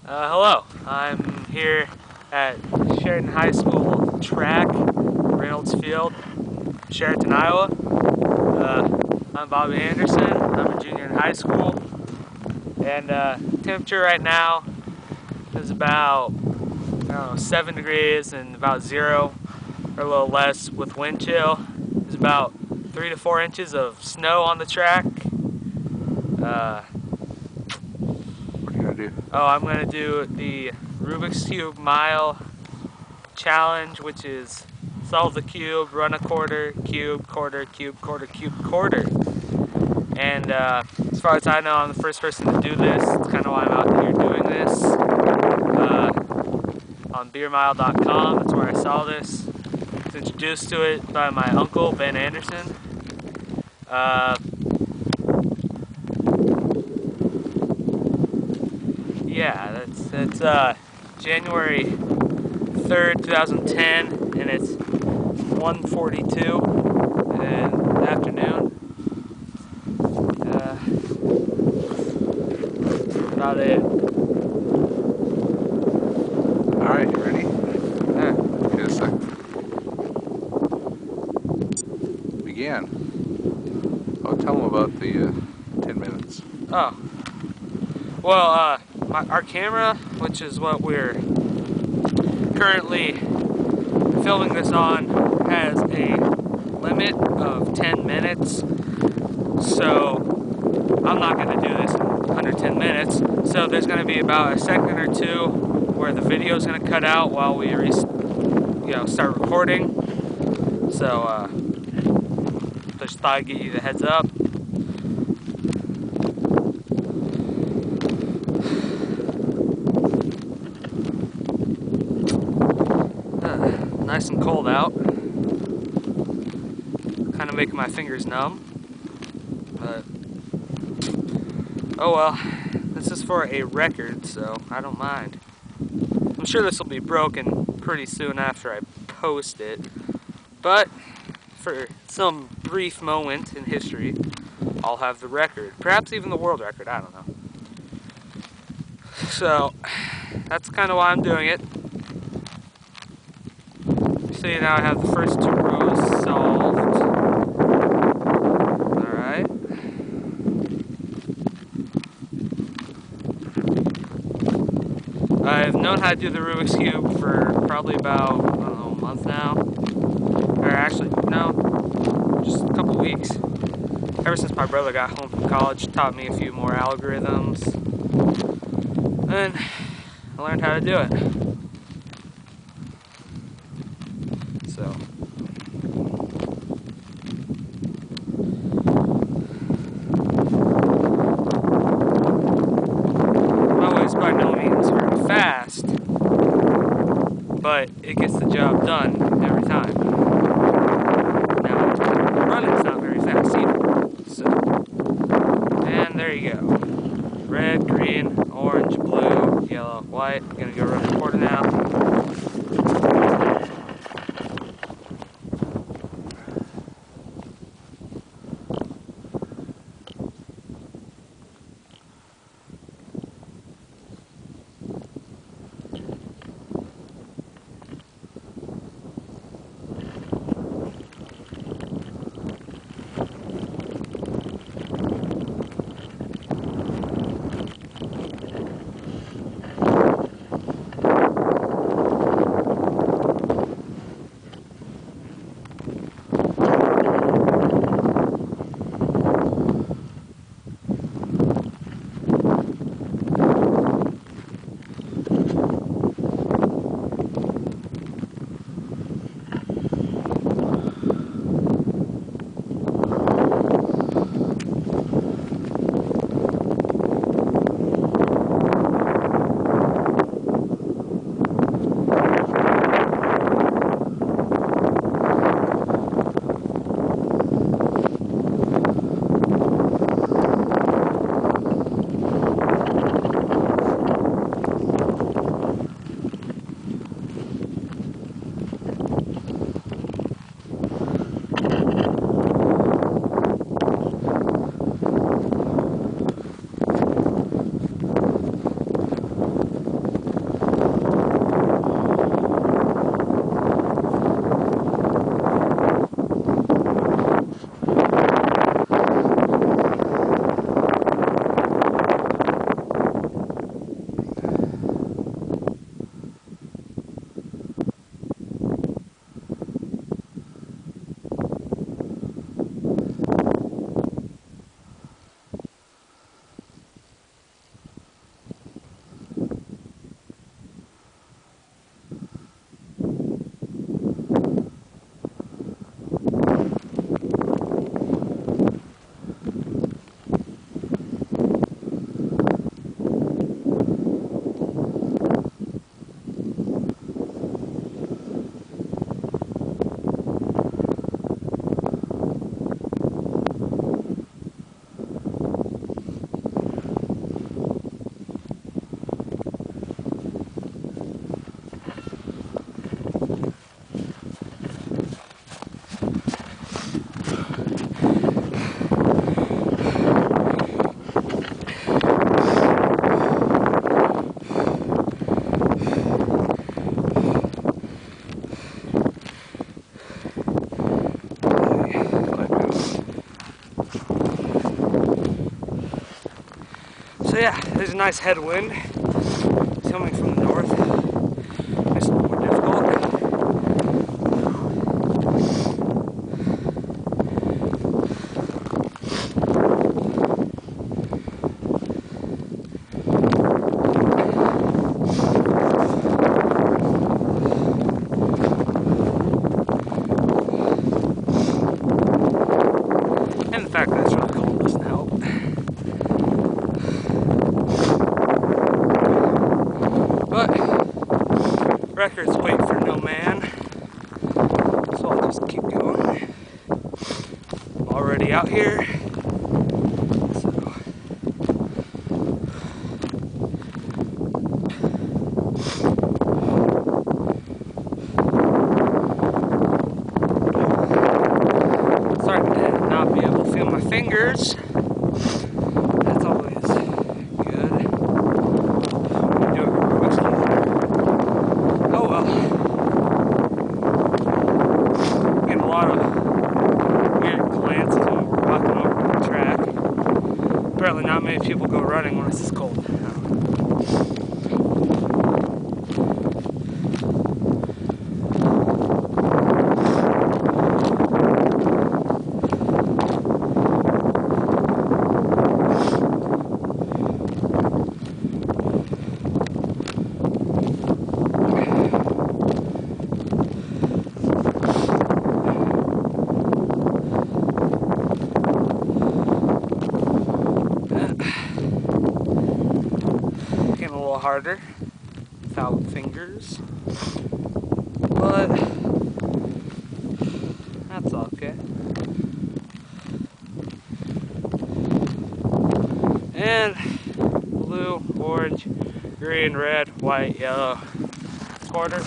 Hello, I'm here at Chariton High School track, Reynolds Field, Chariton, Iowa. I'm Bobby Anderson. I'm a junior in high school, and temperature right now is about 7 degrees and about 0 or a little less with wind chill. There's about 3 to 4 inches of snow on the track. What are you going to do? Oh, I'm going to do the Rubiks Cube Mile challenge, which is solve the cube, run a quarter, cube, quarter, cube, quarter, cube, quarter. And as far as I know, I'm the first person to do this. It's kind of why I'm out here doing this. On beermile.com, that's where I saw this. I was introduced to it by my uncle, Ben Anderson. Yeah, that's January 3rd, 2010, and it's 1:42 in the afternoon. About it. Alright, you ready? Yeah. Give it a second. Begin. Oh, tell them about the 10 minutes. Oh. Well, our camera, which is what we're currently filming this on, has a limit of 10 minutes. So I'm not going to do this in under 10 minutes. So there's going to be about a second or two where the video is going to cut out while we start recording. So just thought I'd give you the heads up. Nice and cold out. Kind of making my fingers numb. But oh well, this is for a record, so I don't mind. I'm sure this will be broken pretty soon after I post it. But for some brief moment in history, I'll have the record. Perhaps even the world record, I don't know. So that's kind of why I'm doing it. See, now I have the first 2 rows solved. Alright. I've known how to do the Rubik's Cube for probably about, I don't know, a month now. Or actually, no, just a couple weeks. Ever since my brother got home from college, taught me a few more algorithms. And I learned how to do it. So my way is by no means very fast, but it gets the job done every time. Now, running's not very fast either. So, and there you go. Red, green, orange, blue, yellow, white. I'm gonna go run a quarter now. There's a nice headwind. It's coming from the north. It's a little more difficult. And the fact that it's really cold doesn't help. But records wait for no man, so I'll just keep going. I'm already out here, so starting to not be able to feel my fingers. That's always good. I'm doing a Rubik's Cube. Oh well. Getting a lot of weird glances when we're walking over the track. Apparently not many people go running when it's this cold. Getting a little harder without fingers, but that's okay. And blue, orange, green, red, white, yellow quarter.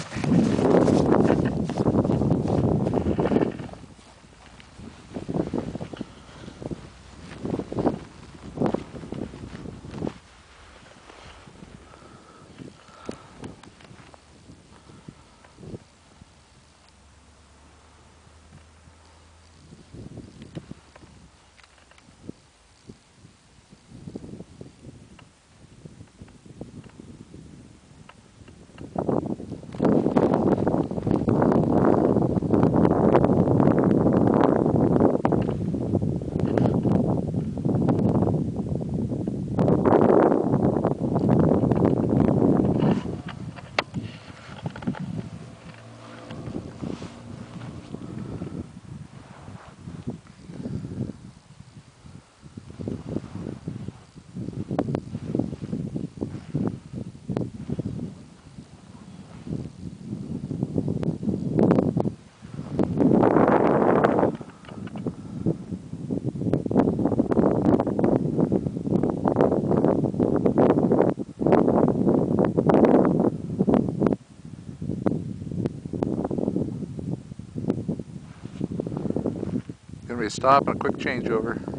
Gonna be a stop and a quick changeover.